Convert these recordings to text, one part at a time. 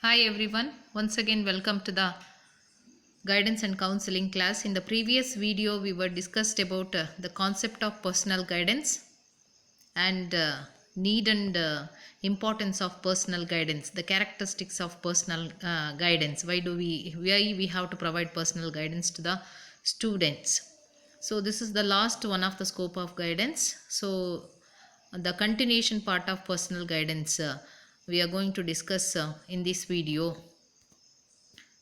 Hi everyone, once again welcome to the guidance and counseling class. In the previous video we were discussed about the concept of personal guidance and need and importance of personal guidance, the characteristics of personal guidance. Why we have to provide personal guidance to the students. So this is the last one of the scope of guidance. So the continuation part of personal guidance we are going to discuss in this video.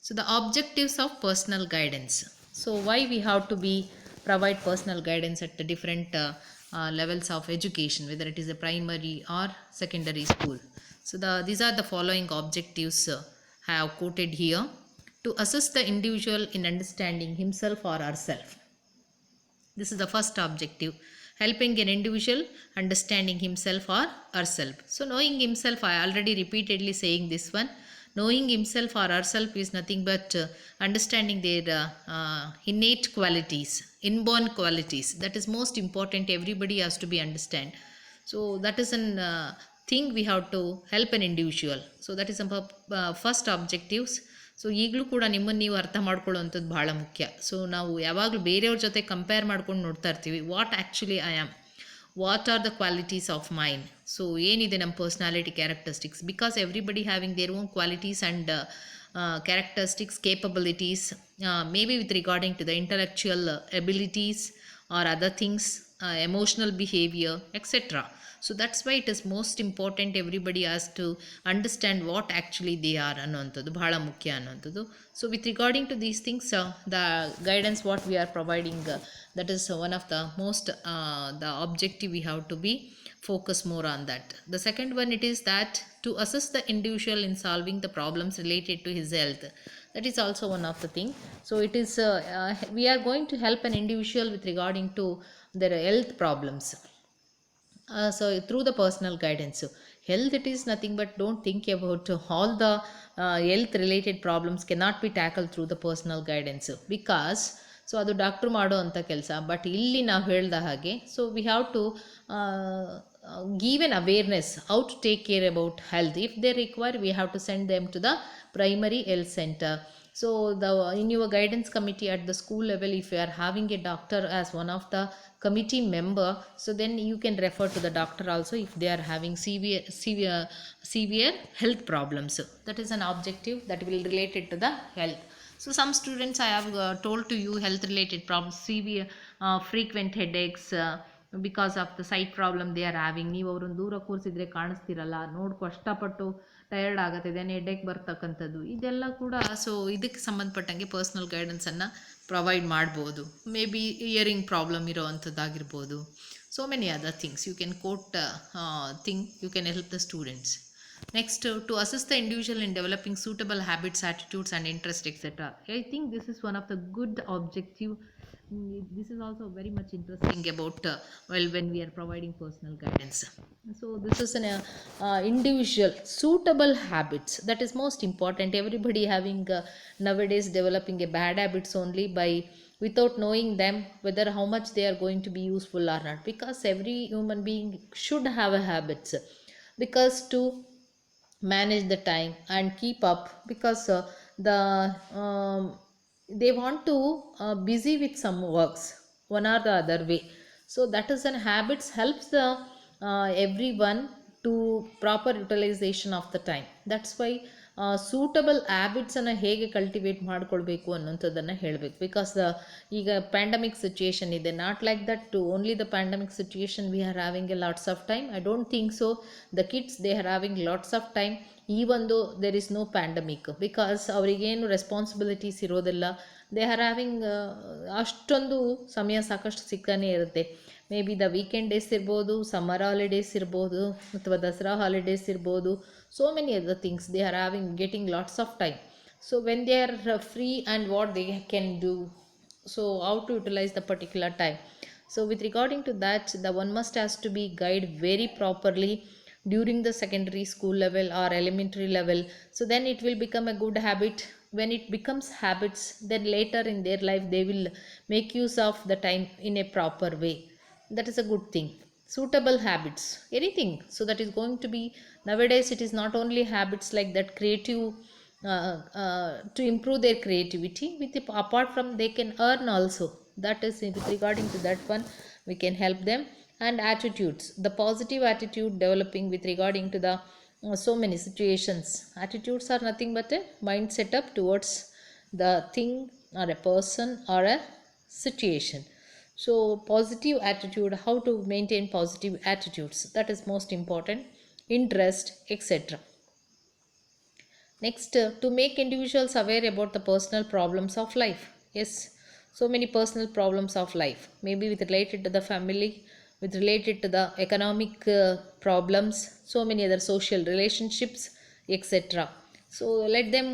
So the objectives of personal guidance. So why we have to be provide personal guidance at the different levels of education, whether it is a primary or secondary school. So these are the following objectives I have quoted here: to assist the individual in understanding himself or herself. This is the first objective, helping an individual understanding himself or herself. So knowing himself, I already repeatedly saying this one. Knowing himself or herself is nothing but understanding their innate qualities, inborn qualities. That is most important. Everybody has to be understand. So that is an thing we have to help an individual. So that is first objectives. So ಈಗಲೂ ಕೂಡ ನಿಮ್ಮನ್ನು ನೀವು ಅರ್ಥ ಮಾಡ್ಕೊಳ್ಳೋವಂಥದ್ದು ಭಾಳ ಮುಖ್ಯ. So ನಾವು ಯಾವಾಗಲೂ ಬೇರೆಯವ್ರ ಜೊತೆ ಕಂಪೇರ್ ಮಾಡ್ಕೊಂಡು ನೋಡ್ತಾ ಇರ್ತೀವಿ. What actually I am, what are the qualities of mind. So ಏನಿದೆ ನಮ್ಮ personality characteristics, because everybody having their own qualities and characteristics, capabilities, maybe with regarding to the intellectual abilities or other things, emotional behavior, etc. So that's why it is most important everybody has to understand what actually they are ಅನ್ನುವಂಥದ್ದು ಬಹಳ ಮುಖ್ಯ ಅನ್ನುವಂಥದ್ದು. So with regarding to these things, the guidance what we are providing, that is one of the most the objective we have to be focus more on that. The second one, it is that to assist the individual in solving the problems related to his health. That is also one of the thing. So it is we are going to help an individual with regarding to their health problems. So through the personal guidance. So health, it is nothing but, don't think about all the health related problems cannot be tackled through the personal guidance, because so ಅದು doctor ಮಾಡೋ ಅಂಥ ಕೆಲಸ. But ಇಲ್ಲಿ ನಾವು ಹೇಳ್ದ ಹಾಗೆ, so we have to give an awareness how to take care about health. If they require, we have to send them to the primary health center. So in your guidance committee at the school level, if you are having a doctor as one of the committee member, so then you can refer to the doctor also if they are having severe health problems. That is an objective that will related to the health. So some students I have told to you health related problems, severe frequent headaches, because of the site problem they are having. ನೀವು ಅವ್ರನ್ನ ದೂರ ಕೂರಿಸಿದ್ರೆ ಕಾಣಿಸ್ತಿರಲ್ಲ, ಕಷ್ಟಪಟ್ಟು tired ಆಗುತ್ತೆ, then headache ಬರ್ತಕ್ಕಂಥದ್ದು, ಇದೆಲ್ಲ ಕೂಡ. So ಇದಕ್ಕೆ ಸಂಬಂಧಪಟ್ಟಂಗೆ ಪರ್ಸ್ನಲ್ ಗೈಡೆನ್ಸನ್ನು ಪ್ರೊವೈಡ್ ಮಾಡ್ಬೋದು. ಮೇ ಬಿ ಇಯರಿಂಗ್ ಪ್ರಾಬ್ಲಮ್ ಇರೋ ಅಂಥದ್ದಾಗಿರ್ಬೋದು. So many other things you can quote thing you can help the students. Next, to assist the individual in developing suitable habits, attitudes and interests, etc. I think this is one of the good objective. This is also very much interesting about when we are providing personal guidance. So this is an individual suitable habits, that is most important. Everybody having nowadays developing a bad habits only by without knowing them whether how much they are going to be useful or not, because every human being should have a habits, because to manage the time and keep up, because they want to busy with some works one or the other way. So that is an habits helps the everyone to proper utilization of the time. That's why suitable ಹ್ಯಾಬಿಟ್ಸನ್ನು ಹೇಗೆ cultivate ಮಾಡ್ಕೊಳ್ಬೇಕು ಅನ್ನೋಂಥದ್ದನ್ನು ಹೇಳಬೇಕು. Because ಈಗ pandemic situation ಇದೆ, not like that to only the pandemic situation we are having a lots of time. I don't think so the kids they are having lots of time even though there is no pandemic, because ಅವರಿಗೇನು responsibilities ಇರೋದಿಲ್ಲ. They are having ಅಷ್ಟೊಂದು ಸಮಯ ಸಾಕಷ್ಟು ಸಿಕ್ಕನೇ ಇರುತ್ತೆ. Maybe the weekend days ಇರ್ಬೋದು, summer holidays ಇರ್ಬೋದು, ಅಥವಾ ದಸರಾ ಹಾಲಿಡೇಸ್ ಇರ್ಬೋದು. So many other things they are having, getting lots of time. So when they are free, and what they can do, so how to utilize the particular time. So with regarding to that, the one must has to be guided very properly during the secondary school level or elementary level. So then it will become a good habit. When it becomes habits, then later in their life they will make use of the time in a proper way. That is a good thing. suitable habits, anything. So that is going to be, nowadays it is not only habits like that, creative, to improve their creativity with apart from they can earn also. That is with regarding to that one, we can help them. And attitudes, the positive attitude developing with regarding to the so many situations. Attitudes are nothing but a mind setup towards the thing or a person or a situation. So positive attitude, how to maintain positive attitudes, that is most important. Interest, etc. Next, to make individuals aware about the personal problems of life. Yes, so many personal problems of life, maybe with related to the family, with related to the economic problems, so many other social relationships, etc. So let them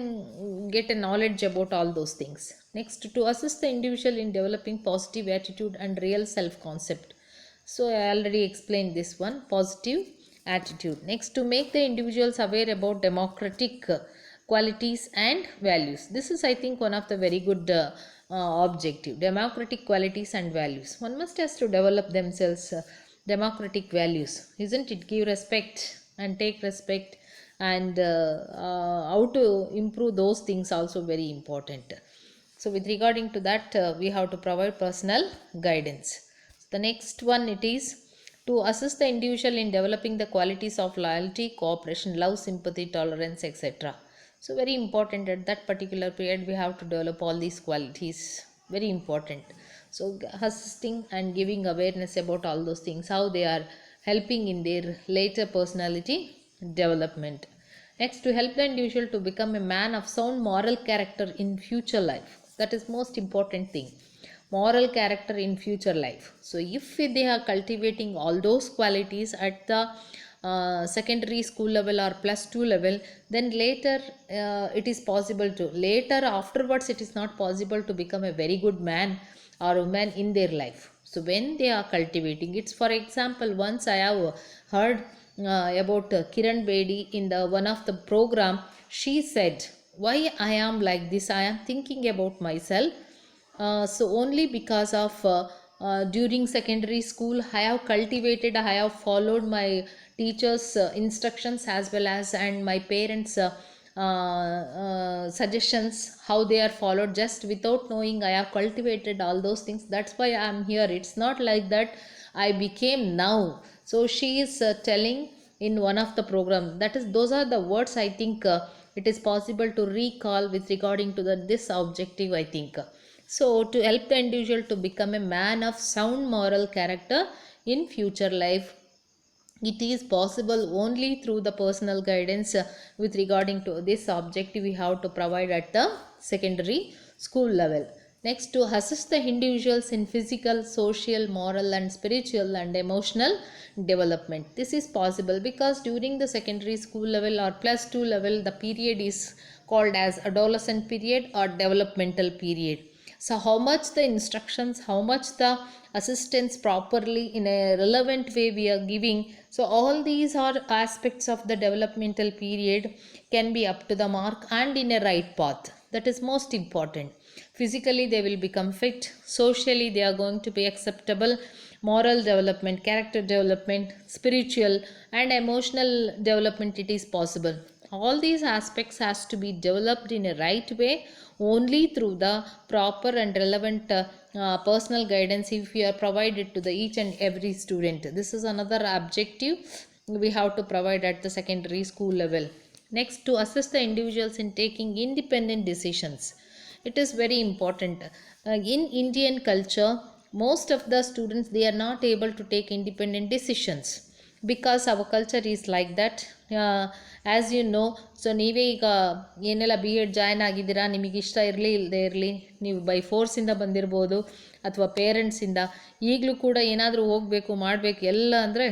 get a knowledge about all those things. Next, to assist the individual in developing positive attitude and real self concept. So I already explained this one, positive attitude. Next, to make the individuals aware about democratic qualities and values. This is, I think, one of the very good objective, democratic qualities and values. One must has to develop themselves democratic values, isn't it? Give respect and take respect, and how to improve those things also very important. So with regarding to that, we have to provide personal guidance. The next one, it is to assist the individual in developing the qualities of loyalty, cooperation, love, sympathy, tolerance, etc. So very important at that particular period, we have to develop all these qualities, very important. So assisting and giving awareness about all those things, how they are helping in their later personality development. Next, to help the individual to become a man of sound moral character in future life. That is most important thing, moral character in future life. So if they are cultivating all those qualities at the secondary school level or plus 2 level, then later it is possible to, later afterwards it is not possible to become a very good man or woman in their life. So when they are cultivating, it's for example, once I have heard about Kiran Bedi in the one of the program. She said, why I am like this, I am thinking about myself. So only because of during secondary school I have cultivated, I have followed my teachers instructions as well as and my parents suggestions, how they are followed, just without knowing I have cultivated all those things. That's why I am here. It's not like that I became now. So she is telling in one of the program, that is, those are the words I think it is possible to recall with regarding to the this objective, I think. So to help the individual to become a man of sound moral character in future life, it is possible only through the personal guidance with regarding to this objective we have to provide at the secondary school level. Next, to assist the individuals in physical, social, moral and spiritual and emotional development. This is possible because during the secondary school level or plus 2 level, the period is called as adolescent period or developmental period. So how much the instructions, how much the assistance properly in a relevant way we are giving, so all these are aspects of the developmental period, can be up to the mark and in a right path. That is most important. Physically they will become fit, socially they are going to be acceptable, moral development, character development, spiritual and emotional development, it is possible. All these aspects has to be developed in a right way only through the proper and relevant personal guidance if we are provided to the each and every student. This is another objective we have to provide at the secondary school level. Next, to assist the individuals in taking independent decisions. It is very important. In Indian culture, most of the students, they are not able to take independent decisions because our culture is like that. As you know, so ನೀವೇ ಈಗ ಏನೆಲ್ಲ B Ed join ಆಗಿದ್ದೀರಾ, ನಿಮಗೆ ಇಷ್ಟ ಇರಲಿ ಇಲ್ಲದೆ ಇರಲಿ, ನೀವು ಬೈ ಫೋರ್ಸಿಂದ ಬಂದಿರ್ಬೋದು ಅಥವಾ ಪೇರೆಂಟ್ಸಿಂದ, ಈಗಲೂ ಕೂಡ ಏನಾದರೂ ಹೋಗಬೇಕು ಮಾಡಬೇಕು ಎಲ್ಲ ಅಂದರೆ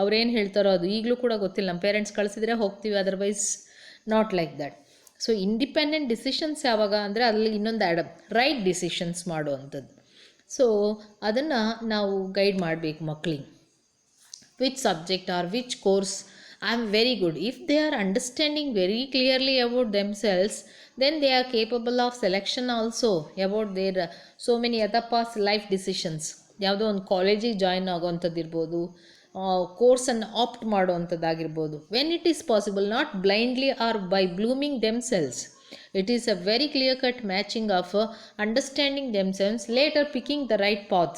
ಅವ್ರೇನು ಹೇಳ್ತಾರೋ ಅದು ಈಗಲೂ ಕೂಡ ಗೊತ್ತಿಲ್ಲ. ನಮ್ಮ ಪೇರೆಂಟ್ಸ್ ಕಳಿಸಿದ್ರೆ ಹೋಗ್ತೀವಿ, otherwise not like that. So independent decisions ಯಾವಾಗ ಅಂದರೆ ಅಲ್ಲಿ ಇನ್ನೊಂದು ರೈಟ್ ಡಿಸಿಷನ್ಸ್ ಮಾಡುವಂಥದ್ದು. ಸೊ ಅದನ್ನು ನಾವು ಗೈಡ್ ಮಾಡಬೇಕು ಮಕ್ಕಳಿಗೆ. which subject or which course I am very good. If they are understanding very clearly about themselves, then they are capable of selection also about their so many other past life decisions. ಯಾವುದೋ ಒಂದು ಕಾಲೇಜಿಗೆ join ಆಗೋವಂಥದ್ದು ಇರ್ಬೋದು, ಕೋರ್ಸನ್ನು opt ಮಾಡುವಂಥದ್ದಾಗಿರ್ಬೋದು. When it is possible, not blindly or by blooming themselves. It is a very clear-cut matching of understanding themselves, later picking the right path.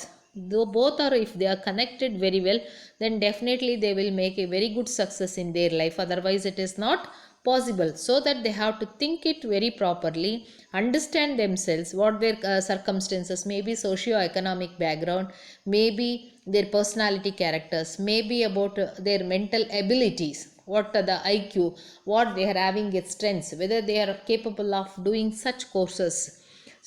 Though both are, if they are connected very well, then definitely they will make a very good success in their life. Otherwise, it is not possible. So that they have to think it very properly, understand themselves, what their circumstances, maybe socio-economic background, maybe their personality characters, maybe about their mental abilities, what are the IQ, what they are having its strengths, whether they are capable of doing such courses.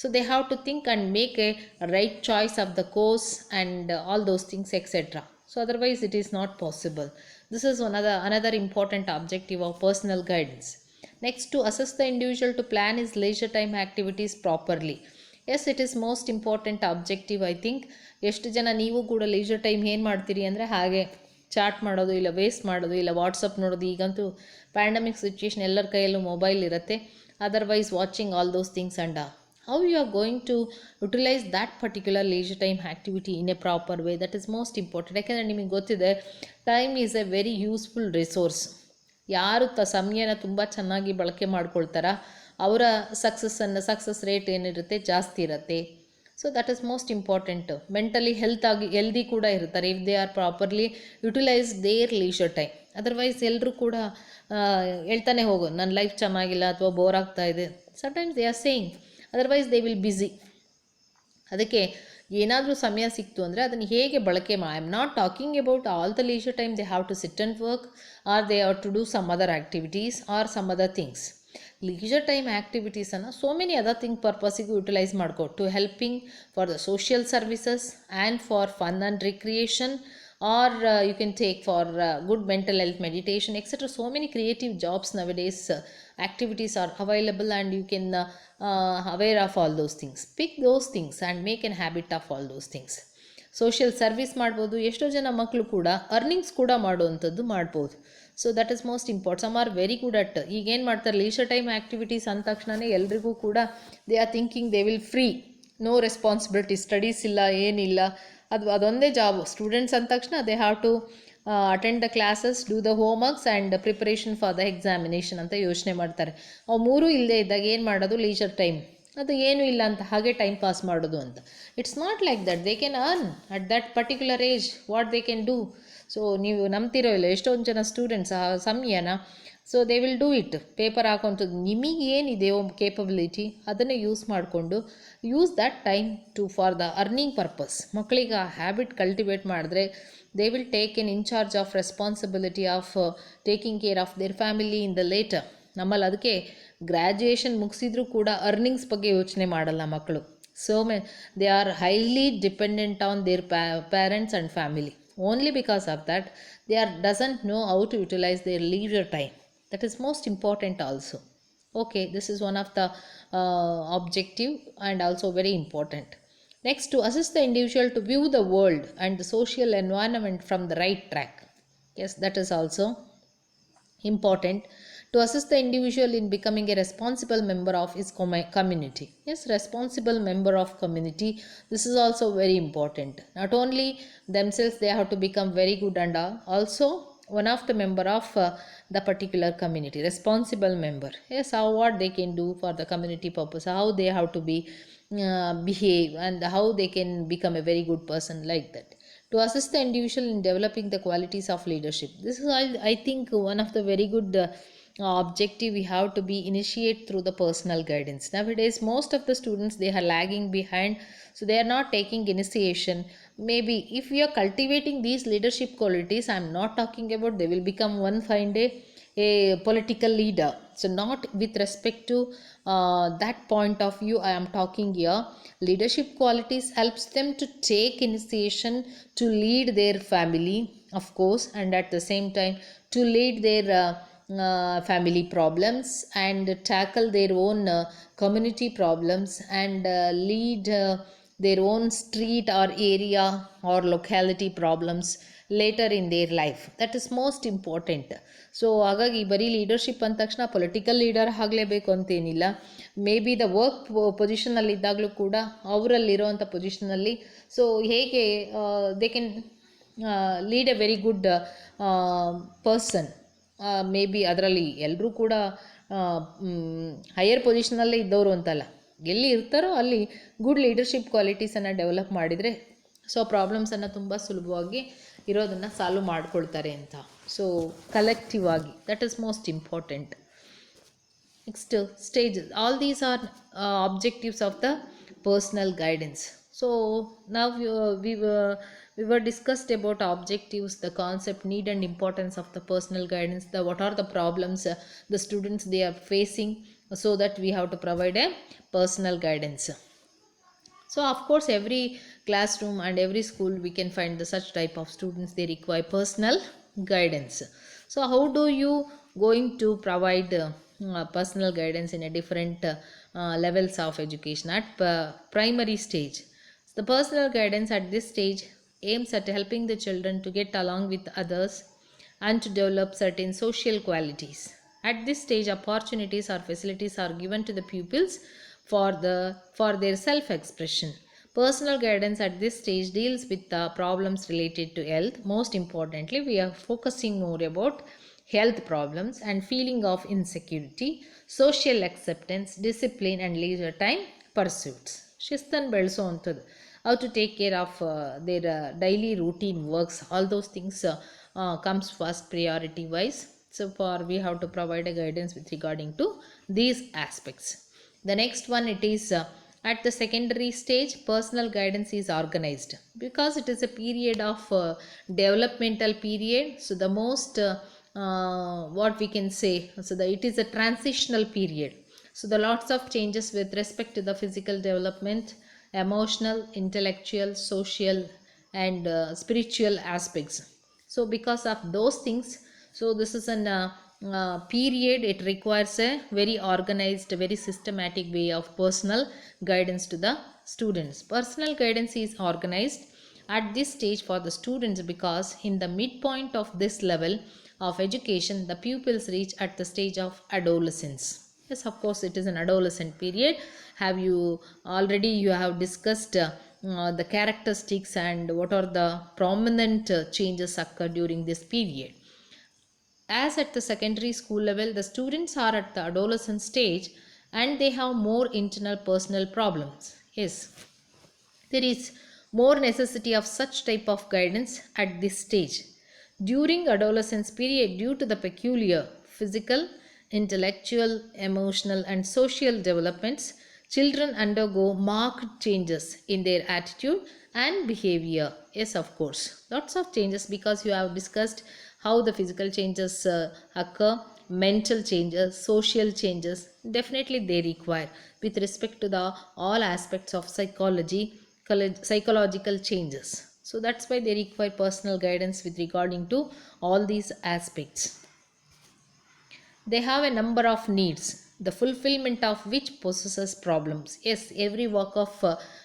So they have to think and make a right choice of the course and all those things, etc. So otherwise it is not possible. This is another important objective of personal guidance. Next, to assess the individual to plan his leisure time activities properly. Yes, it is most important objective, I think. ಎಷ್ಟು ಜನ ನೀವು ಕೂಡ leisure time ಏನು ಮಾಡ್ತೀರಿ ಅಂದರೆ ಹಾಗೆ chat ಮಾಡೋದು, ಇಲ್ಲ ವೇಸ್ಟ್ ಮಾಡೋದು, ಇಲ್ಲ ವಾಟ್ಸಪ್ ನೋಡೋದು. ಈಗಂತೂ ಪ್ಯಾಂಡಮಿಕ್ ಸಿಚುವೇಶನ್, ಎಲ್ಲರ ಕೈಯಲ್ಲೂ ಮೊಬೈಲ್ ಇರುತ್ತೆ. Otherwise watching all those things and how you are going to utilize that particular leisure time activity in a proper way, that is most important. ಯಾಕೆಂದರೆ ನಿಮಗೆ ಗೊತ್ತಿದೆ, time is A very useful resource. ಯಾರು ಸಮಯನ ತುಂಬ ಚೆನ್ನಾಗಿ ಬಳಕೆ ಮಾಡ್ಕೊಳ್ತಾರ ಅವರ success rate ಏನಿರುತ್ತೆ ಜಾಸ್ತಿ ಇರುತ್ತೆ. So that is most important. Mentally healthy ಕೂಡ ಇರ್ತಾರೆ if they are properly utilise their leisure time. Otherwise ಎಲ್ಲರೂ ಕೂಡ ಹೇಳ್ತಾನೆ ಹೋಗೋದು, ನನ್ನ ಲೈಫ್ ಚೆನ್ನಾಗಿಲ್ಲ ಅಥವಾ ಬೋರ್ ಆಗ್ತಾ ಇದೆ. Sometimes they are saying, otherwise they will busy. ಅದಕ್ಕೆ ಏನಾದರೂ ಸಮಯ ಸಿಕ್ತು ಅಂದರೆ ಅದನ್ನು ಹೇಗೆ ಬಳಕೆ I am not talking about all the leisure time they have to sit and work, or they have to do some other activities or some other things. Leisure time ಆ್ಯಕ್ಟಿವಿಟೀಸನ್ನು so many other thing ಪರ್ಪಸಿಗೂ utilise ಮಾಡ್ಕೊ, to helping for the social services and for fun and recreation, or you can take for good mental health, meditation, etc. So many creative jobs nowadays, activities are available, and you can aware of all those things. Pick those things and make a habit of all those things. Social service ಮಾಡ್ಬೋದು. ಎಷ್ಟೋ ಜನ ಮಕ್ಕಳು ಕೂಡ earnings ಕೂಡ ಮಾಡುವಂಥದ್ದು ಮಾಡ್ಬೋದು. So that is most important. Some are very good at, ಈಗೇನು ಮಾಡ್ತಾರೆ, ಲೀಜರ್ ಟೈಮ್ ಆ್ಯಕ್ಟಿವಿಟೀಸ್ ಅಂದ ತಕ್ಷಣವೇ ಎಲ್ರಿಗೂ ಕೂಡ they are thinking they will free, no responsibility, studies ಇಲ್ಲ, ಏನಿಲ್ಲ, ಅದೊಂದೇ ಜಾಬು. ಸ್ಟೂಡೆಂಟ್ಸ್ ಅಂದ ತಕ್ಷಣ they have to attend the classes, do the homeworks and preparation for the examination ಅಂತ ಯೋಚನೆ ಮಾಡ್ತಾರೆ. ಅವು ಮೂರೂ ಇಲ್ಲದೆ ಇದ್ದಾಗ ಏನು ಮಾಡೋದು, ಲೀಜರ್ ಟೈಮ್ ಅದು ಏನೂ ಇಲ್ಲ ಅಂತ ಹಾಗೆ ಟೈಮ್ ಪಾಸ್ ಮಾಡೋದು ಅಂತ. It's not like that. They can earn at that particular age what they can do. So ನೀವು ನಂಬ್ತಿರೋ ಇಲ್ಲ, ಎಷ್ಟೊಂದು ಜನ ಸ್ಟೂಡೆಂಟ್ಸ್ ಆ ಸಮಯನ, so they will do it. Paper ಹಾಕೋಂಥದ್ದು, ನಿಮಗೆ ಏನಿದೆಯೋ ಕೇಪಬಿಲಿಟಿ ಅದನ್ನು ಯೂಸ್ ಮಾಡಿಕೊಂಡು use that time to for the earning purpose. ಮಕ್ಕಳಿಗೆ ಆ ಹ್ಯಾಬಿಟ್ ಕಲ್ಟಿವೇಟ್ ಮಾಡಿದ್ರೆ they will take an in charge of responsibility of taking care of their family in the litre. ನಮ್ಮಲ್ಲಿ ಅದಕ್ಕೆ ಗ್ರ್ಯಾಜುಯೇಷನ್ ಮುಗಿಸಿದ್ರೂ ಕೂಡ ಅರ್ನಿಂಗ್ಸ್ ಬಗ್ಗೆ ಯೋಚನೆ ಮಾಡಲ್ಲ ಮಕ್ಕಳು. So they are highly dependent on there parents and family. Only because of that they doesn't know how to utilize their leisure time. That is most important also. Okay, this is one of the objective and also very important. Next, to assist the individual to view the world and the social environment from the right track. Yes, that is also important. To assist the individual in becoming a responsible member of his community. Yes, responsible member of community. This is also very important. Not only themselves they have to become very good, and also one of the member of the particular community, responsible member. Yes, how what they can do for the community purpose, how they have to be behave, and how they can become a very good person, like that. To assist the individual in developing the qualities of leadership. This is I think one of the very good objective we have to be initiate through the personal guidance. Nowadays most of the students, they are lagging behind, so they are not taking initiation. Maybe if we are cultivating these leadership qualities, I am not talking about they will become one fine day a political leader. So not with respect to that point of view I am talking here. Leadership qualities helps them to take initiation to lead their family, of course, and at the same time to lead their family problems and tackle their own community problems, and lead their own street or area or locality problems later in their life. That is most important. So ಹಾಗಾಗಿ ಬರೀ leadership ಅಂದ ತಕ್ಷಣ political leader ಆಗಲೇಬೇಕು ಅಂತೇನಿಲ್ಲ. May be the work ಪೊಸಿಷನಲ್ಲಿದ್ದಾಗಲೂ ಕೂಡ ಅವರಲ್ಲಿರೋವಂಥ ಪೊಸಿಷನಲ್ಲಿ so ಹೇಗೆ they can lead a very good person. May be ಅದರಲ್ಲಿ ಎಲ್ಲರೂ ಕೂಡ ಹೈಯರ್ ಪೊಸಿಷನಲ್ಲೇ ಇದ್ದವರು ಅಂತಲ್ಲ, ಎಲ್ಲಿ ಇರ್ತಾರೋ ಅಲ್ಲಿ ಗುಡ್ ಲೀಡರ್ಶಿಪ್ ಕ್ವಾಲಿಟೀಸನ್ನು ಡೆವಲಪ್ ಮಾಡಿದರೆ ಸೊ ಪ್ರಾಬ್ಲಮ್ಸನ್ನು ತುಂಬ ಸುಲಭವಾಗಿ ಇರೋದನ್ನು ಸಾಲ್ವ್ ಮಾಡ್ಕೊಳ್ತಾರೆ ಅಂತ. ಸೊ ಕಲೆಕ್ಟಿವ್ ಆಗಿ that is most important. Next stages. All these are objectives of the personal guidance. So now we were discussed about objectives, the concept, need and importance of the personal guidance, the what are the problems the students they are facing, so that we have to provide a personal guidance. So of course every classroom and every school we can find the such type of students, they require personal guidance. So how do you going to provide personal guidance in a different levels of education at primary stage? The personal guidance at this stage aims at helping the children to get along with others and to develop certain social qualities. At this stage, opportunities or facilities are given to the pupils for their self-expression. Personal guidance at this stage deals with the problems related to health. Most importantly, we are focusing more about health problems and feeling of insecurity, social acceptance, discipline and leisure time pursuits. ಶಿಸ್ತನ್ನು ಬೆಳೆಸೋವಂಥದ್ದು, how to take care of their daily routine works, all those things comes first priority wise. So for we have to provide a guidance with regarding to these aspects. The next one, it is at the secondary stage, personal guidance is organized because it is a period of developmental period. So the most what we can say, so that it is a transitional period. So the lots of changes with respect to the physical development, emotional, intellectual, social and spiritual aspects. So because of those things, so this is an period, it requires a very organized, very systematic way of personal guidance to the students. Personal guidance is organized at this stage for the students because in the midpoint of this level of education, the pupils reach at the stage of adolescence. Yes, of course it is an adolescent period. Have you already you have discussed the characteristics and what are the prominent changes occur during this period. As at the secondary school level, the students are at the adolescent stage and they have more internal personal problems. Yes, there is more necessity of such type of guidance at this stage. During adolescence period, due to the peculiar physical, intellectual, emotional and social developments, children undergo marked changes in their attitude and behavior. Yes, of course, lots of changes because you have discussed how the physical changes occur, mental changes, social changes, definitely they require with respect to the all aspects of psychological changes. So that's why they require personal guidance with regarding to all these aspects. They have a number of needs, the fulfillment of which possesses problems. Yes, every walk of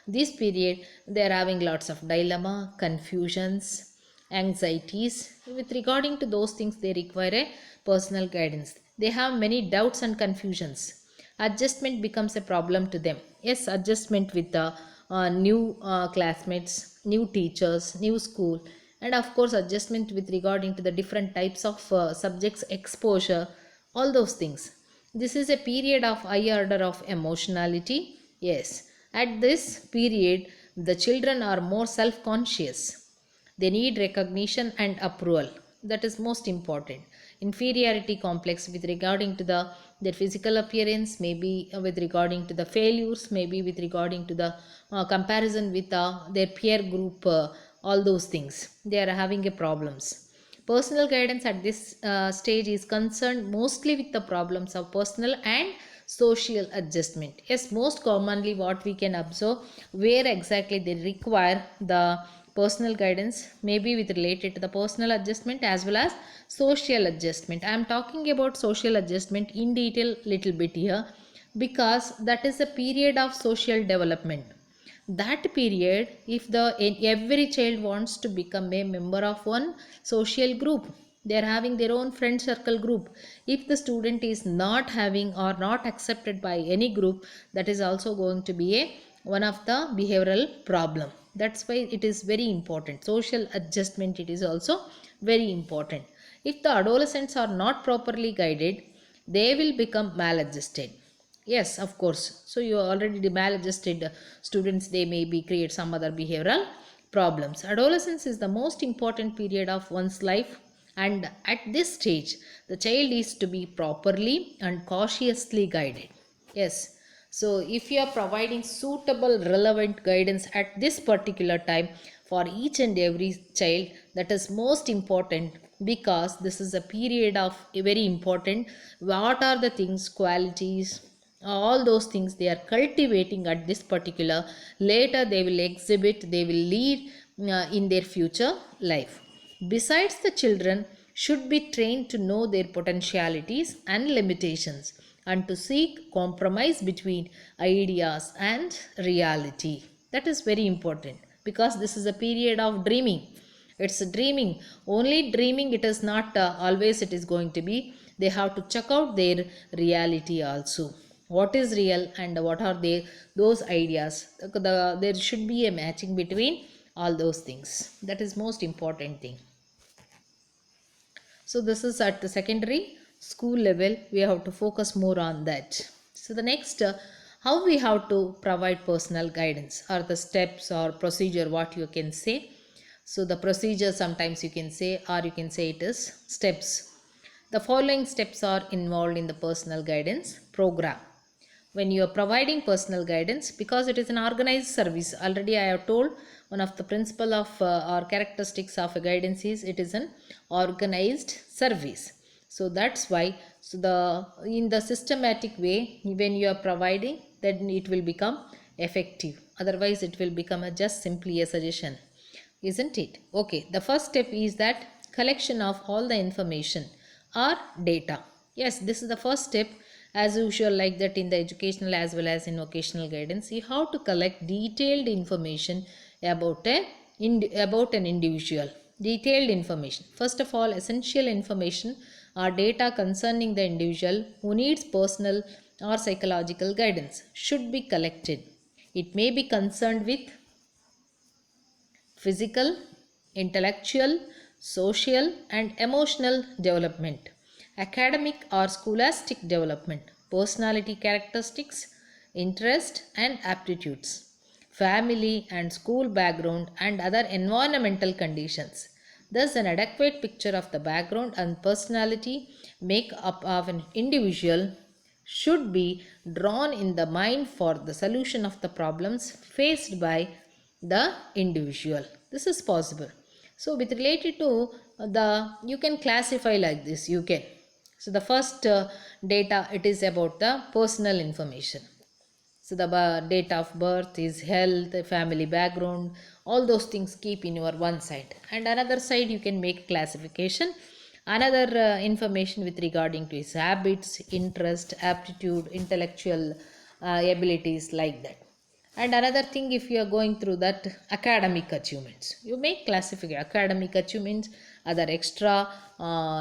this period they are having lots of dilemma, confusions, anxieties. With regarding to those things, they require a personal guidance. They have many doubts and confusions. Adjustment becomes a problem to them. Yes, adjustment with the new classmates, new teachers, new school, and of course adjustment with regarding to the different types of subjects exposure, all those things. This is a period of high order of emotionality. Yes, at this period the children are more self conscious. They need recognition and approval, that is most important. Inferiority complex with regarding to their physical appearance, maybe with regarding to the failures, maybe with regarding to the comparison with their peer group, all those things they are having a problems. Personal guidance at this stage is concerned mostly with the problems of personal and social adjustment. Yes, most commonly what we can observe where exactly they require the personal guidance may be with related to the personal adjustment as well as social adjustment. I am talking about social adjustment in detail little bit here because that is a period of social development. That period, if every child wants to become a member of one social group, they are having their own friend circle group. If the student is not having or not accepted by any group, that is also going to be one of the behavioral problem. That's why it is very important. Social adjustment, it is also very important. If the adolescents are not properly guided, they will become maladjusted. Yes, of course. So you already the maladjusted students, they may be create some other behavioral problems. Adolescence is the most important period of one's life, and at this stage the child is to be properly and cautiously guided. Yes. So if you are providing suitable relevant guidance at this particular time for each and every child, that is most important, because this is a period of very important. What are the things, qualities, all those things they are cultivating at this particular, later they will exhibit, they will lead in their future life. Besides, the children should be trained to know their potentialities and limitations, and to seek compromise between ideas and reality. That is very important, because this is a period of dreaming. It's dreaming, only dreaming. It is not always it is going to be. They have to check out their reality also. What is real and what are they, those ideas. There should be a matching between all those things. That is most important thing. So this is at the secondary school level, we have to focus more on that. So the next, how we have to provide personal guidance, or the steps or procedure, what you can say. So the procedure sometimes you can say, or you can say it is steps. The following steps are involved in the personal guidance program. When you are providing personal guidance, because it is an organized service, already I have told, one of the principle of or characteristics of a guidance is it is an organized service. So that's why, so the in the systematic way, when you are providing, then it will become effective. Otherwise it will become a just simply a suggestion, isn't it? Okay, the first step is that collection of all the information or data. Yes, this is the first step. As usual, like that in the educational as well as in vocational guidance, you have to collect detailed information about about an individual. Detailed information, first of all, essential information or data concerning the individual who needs personal or psychological guidance should be collected. It may be concerned with physical, intellectual, social, and emotional development, academic or scholastic development, personality characteristics, interest and aptitudes, family and school background, and other environmental conditions. Thus, an adequate picture of the background and personality make-up of an individual should be drawn in the mind for the solution of the problems faced by the individual. This is possible. So with related to the, you can classify like this, you can. So the first data, it is about the personal information. So the date of birth is health, family background, all those things keep in your one side, and another side you can make classification, another information with regarding to his habits, interest, aptitude, intellectual abilities, like that. And another thing, if you are going through that academic achievements, you make classification academic achievements, other extra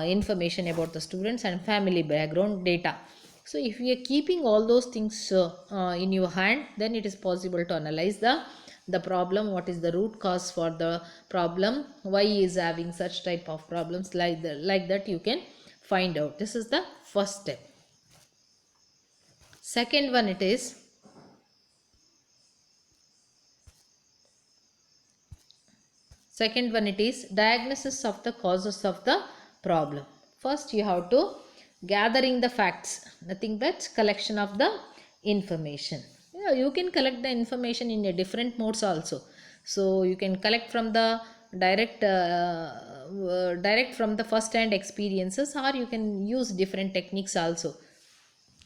information about the students, and family background data. So if you are keeping all those things in your hand, then it is possible to analyze the problem, what is the root cause for the problem, why he is having such type of problems, like that you can find out. This is the first step. Second one, it is diagnosis of the causes of the problem. First you have to gathering the facts, nothing but collection of the information. Yeah, you can collect the information in a different modes also. So you can collect from the direct from the first hand experiences, or you can use different techniques also.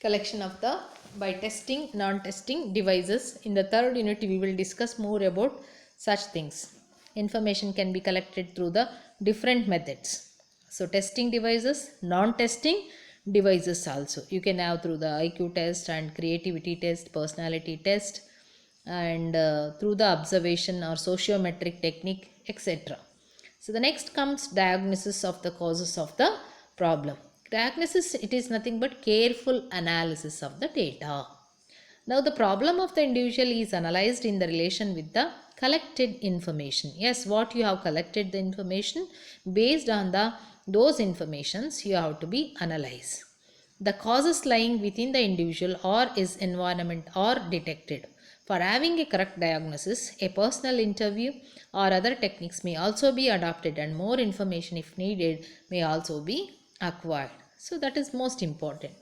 Collection of the by testing, non-testing devices. In the third unit we will discuss more about such things. Information can be collected through the different methods. So testing devices, non-testing devices also. You can have through the IQ test and creativity test, personality test, and through the observation or sociometric technique, etc. So the next comes diagnosis of the causes of the problem. Diagnosis, it is nothing but careful analysis of the data. Now the problem of the individual is analyzed in the relation with the collected information. Yes, what you have collected the information, based on those informations you have to be analyzed. The causes lying within the individual or his environment are detected. For having a correct diagnosis, a personal interview or other techniques may also be adopted, and more information, if needed, may also be acquired. So that is most important.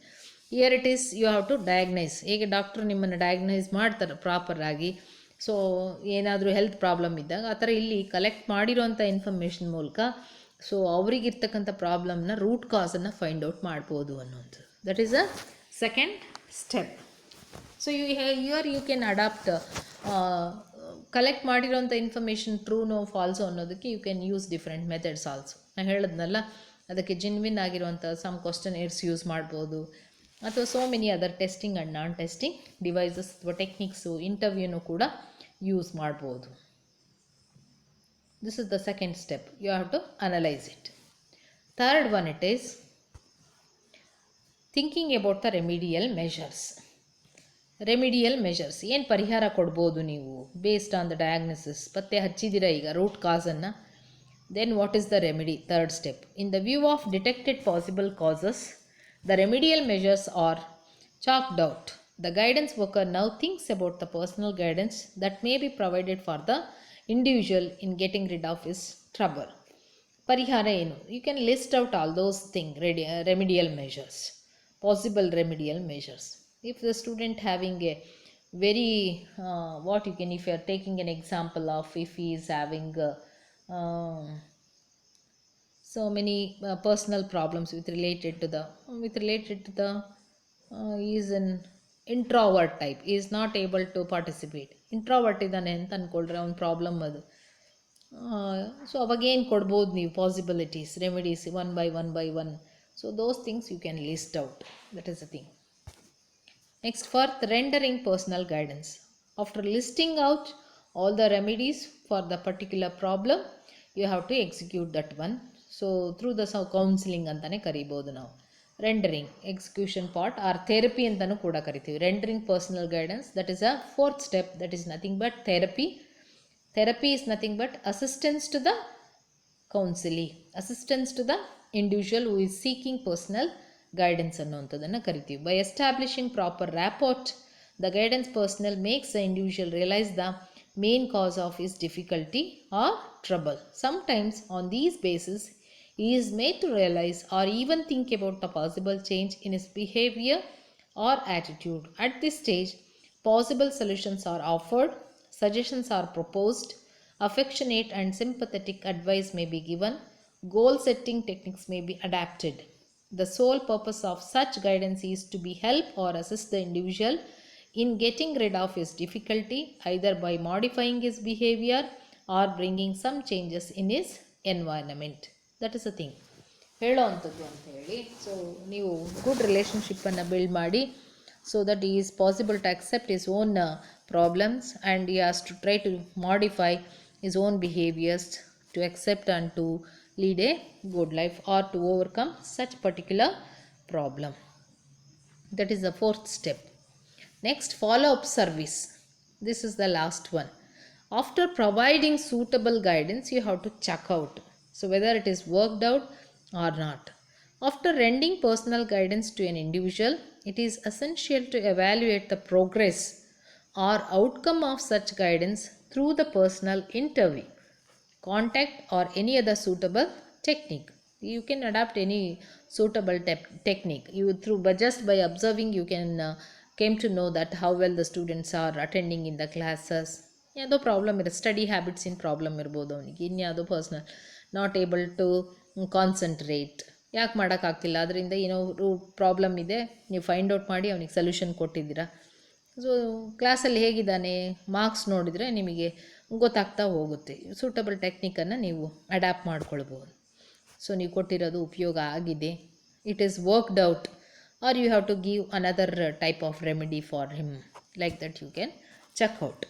Here it is, you have to diagnose. ಹೇಗೆ ಡಾಕ್ಟ್ರು ನಿಮ್ಮನ್ನು diagnose ಮಾಡ್ತಾರೆ ಪ್ರಾಪರಾಗಿ. So ಏನಾದರೂ health problem ಇದ್ದಾಗ ಆ ಥರ ಇಲ್ಲಿ ಕಲೆಕ್ಟ್ ಮಾಡಿರೋಂಥ ಇನ್ಫಾರ್ಮೇಷನ್ ಮೂಲಕ ಸೊ ಅವರಿಗಿರ್ತಕ್ಕಂಥ ಪ್ರಾಬ್ಲಮ್ನ ರೂಟ್ ಕಾಸನ್ನು ಫೈಂಡ್ ಔಟ್ ಮಾಡ್ಬೋದು ಅನ್ನೋದು. That is a second step. So you can adapt collect ಮಾಡಿರೋಂಥ ಇನ್ಫಾರ್ಮೇಷನ್ ಟ್ರೂನೋ ಫಾಲ್ಸೋ ಅನ್ನೋದಕ್ಕೆ you can use different methods also. ನಾನು ಹೇಳಿದ್ನಲ್ಲ, ಅದಕ್ಕೆ ಜಿನ್ವಿನ್ ಆಗಿರುವಂಥ ಸಮ್ ಕ್ವಶನೇರ್ಸ್ ಯೂಸ್ ಮಾಡ್ಬೋದು, ಅಥವಾ so many other testing and non testing devices ಅಥವಾ ಟೆಕ್ನಿಕ್ಸು ಇಂಟರ್ವ್ಯೂನು ಕೂಡ ಯೂಸ್ ಮಾಡ್ಬೋದು. This is the second step. You have to analyze it. Third one, it is thinking about the remedial measures. Remedial measures ಏನು ಪರಿಹಾರ ಕೊಡ್ಬೋದು ನೀವು based on the diagnosis. ಪತ್ತೆ ಹಚ್ಚಿದ್ದೀರಾ ಈಗ root ಕಾಸನ್ನು. Then what is the remedy? Third step. In the view of detected possible causes, the remedial measures are chalked out. The guidance worker now thinks about the personal guidance that may be provided for the individual in getting rid of his trouble. ಪರಿಹಾರ ಏನು? You can list out all those things, remedial measures, possible remedial measures. If the student having a very if you are taking an example of if he is having so many personal problems related to the he is an introvert type, he is not able to participate. Introvert ಇದ್ದಾನೆ ಅಂತ ಅಂದ್ಕೊಳ್ರೆ ಅವ್ನ problem ಅದು. So ಅವಾಗೇನು ಕೊಡ್ಬೋದು ನೀವು possibilities, remedies one by one. So those things you can list out. That is a thing. Next, for rendering personal guidance. After listing out all the remedies for the particular problem, you have to execute that one. So through the counseling ಅಂತಲೇ ಕರಿಬೋದು ನಾವು. Rendering execution part or therapy ಅಂತಲೂ ಕೂಡ ಕರಿತೀವಿ. Rendering personal guidance, that is a fourth step. That is nothing but therapy. Therapy is nothing but assistance to the counselee, assistance to the individual who is seeking personal guidance ಅನ್ನುವಂಥದ್ದನ್ನು ಕರಿತೀವಿ. By establishing proper rapport, the guidance personal makes the individual realise the main cause of his difficulty or trouble. Sometimes on these basis he is made to realize or even think about the possible change in his behavior or attitude. At this stage, possible solutions are offered, suggestions are proposed, affectionate and sympathetic advice may be given, goal setting techniques may be adapted. The sole purpose of such guidance is to be help or assist the individual in getting rid of his difficulty, either by modifying his behavior or bringing some changes in his environment. That is a thing ಹೇಳೋ ಅಂಥದ್ದು ಅಂತ ಹೇಳಿ. So ನೀವು good ರಿಲೇಷನ್ಶಿಪ್ಪನ್ನು build ಮಾಡಿ, so that is possible to accept his own problems and he has to try to modify his own behaviours to accept and to lead a good life or to overcome such particular problem. That is the fourth step. Next, follow up service. This is the last one. After providing suitable guidance, you have to check out. So whether it is worked out or not. After rendering personal guidance to an individual, it is essential to evaluate the progress or outcome of such guidance through the personal interview, contact or any other suitable technique. You can adapt any suitable technique. But just by observing you can came to know that how well the students are attending in the classes. ಯಾವುದೋ problem ಇರುತ್ತೆ, study ಹ್ಯಾಬಿಟ್ಸಿನ problem ಇರ್ಬೋದು ಅವನಿಗೆ, ಇನ್ಯಾವುದೋ personal not able to concentrate, ಯಾಕೆ ಮಾಡೋಕ್ಕಾಗ್ತಿಲ್ಲ, ಅದರಿಂದ ಏನೋ ಪ್ರಾಬ್ಲಮ್ ಇದೆ, ನೀವು ಫೈಂಡ್ ಔಟ್ ಮಾಡಿ ಅವನಿಗೆ ಸೊಲ್ಯೂಷನ್ ಕೊಟ್ಟಿದ್ದೀರಾ. ಸೊ ಕ್ಲಾಸಲ್ಲಿ ಹೇಗಿದ್ದಾನೆ ಮಾರ್ಕ್ಸ್ ನೋಡಿದರೆ ನಿಮಗೆ ಗೊತ್ತಾಗ್ತಾ ಹೋಗುತ್ತೆ. ಸೂಟಬಲ್ ಟೆಕ್ನಿಕನ್ನು ನೀವು ಅಡ್ಯಾಪ್ಟ್ ಮಾಡ್ಕೊಳ್ಬೋದು. ಸೊ ನೀವು ಕೊಟ್ಟಿರೋದು ಉಪಯೋಗ ಆಗಿದೆ, it is worked out, are you have to give another type of remedy for him, like that you can check out.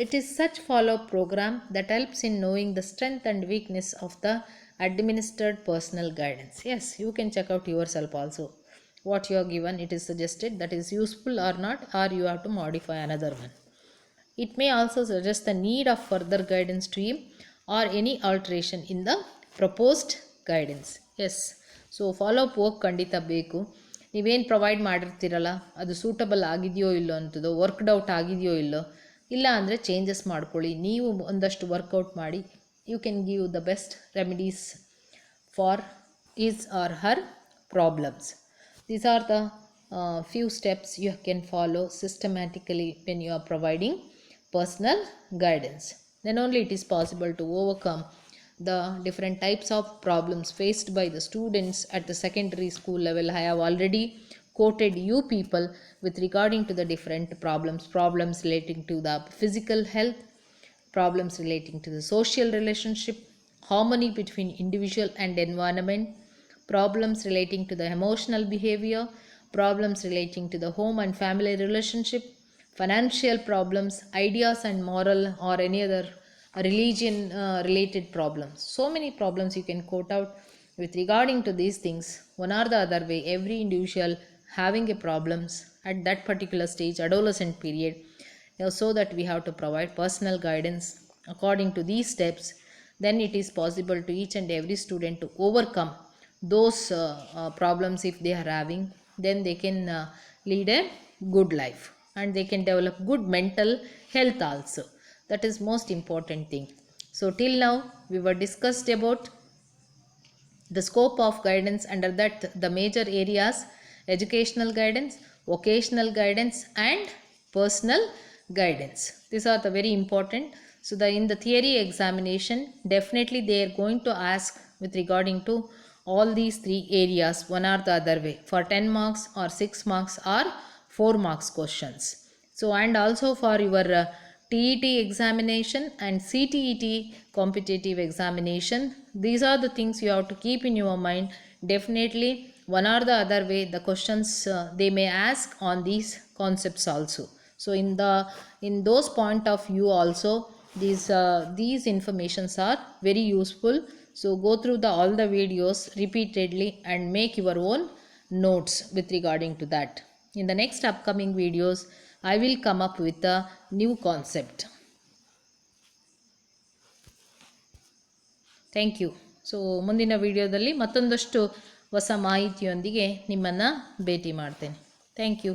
It is such follow-up program that helps in knowing the strength and weakness of the administered personal guidance. Yes, you can check out yourself also. What you are given, it is suggested, that is useful or not, or you have to modify another one. It may also suggest the need of further guidance to him or any alteration in the proposed guidance. Yes, so follow up work ಖಂಡಿತ ಬೇಕು. ನೀವೇನು provide ಮಾಡಿರ್ತೀರಲ್ಲ ಅದು suitable ಆಗಿದೆಯೋ ಇಲ್ಲೋ ಅಂತದೋ, worked out ಆಗಿದೆಯೋ ಇಲ್ಲೋ, ಇಲ್ಲ ಅಂದರೆ ಚೇಂಜಸ್ ಮಾಡ್ಕೊಳ್ಳಿ. ನೀವು ಒಂದಷ್ಟು ವರ್ಕೌಟ್ ಮಾಡಿ you can give the best remedies for his or her problems. These are the few steps you can follow systematically when you are providing personal guidance. Then only it is possible to overcome the different types of problems faced by the students at the secondary school level. I have already quoted you people with regarding to the different problems relating to the physical health, problems relating to the social relationship, harmony between individual and environment, problems relating to the emotional behavior, problems relating to the home and family relationship, financial problems, ideas and moral or any other religion related problems. So many problems you can quote out with regarding to these things. One or the other way, every individual having a problems at that particular stage, adolescent period, so that we have to provide personal guidance according to these steps. Then it is possible to each and every student to overcome those problems if they are having. Then they can lead a good life and they can develop good mental health also. That is most important thing. So till now we were discussed about the scope of guidance. Under that, the major areas: educational guidance, vocational guidance and personal guidance. These are the very important. So in the theory examination, definitely they are going to ask with regarding to all these three areas one or the other way for 10 marks or 6 marks or 4 marks questions. So and also for your TET examination and CTET competitive examination, these are the things you have to keep in your mind. Definitely one or the other way the questions they may ask on these concepts also. So in those point of view also, these informations are very useful. So go through all the videos repeatedly and make your own notes with regarding to that. In the next upcoming videos, I will come up with a new concept. Thank you. So ಮುಂದಿನ ವಿಡಿಯೋದಲ್ಲಿ ಮತ್ತೊಂದಷ್ಟು ಹೊಸ ಮಾಹಿತಿಯೊಂದಿಗೆ ನಿಮ್ಮನ್ನು ಭೇಟಿ ಮಾಡ್ತೇನೆ. Thank you.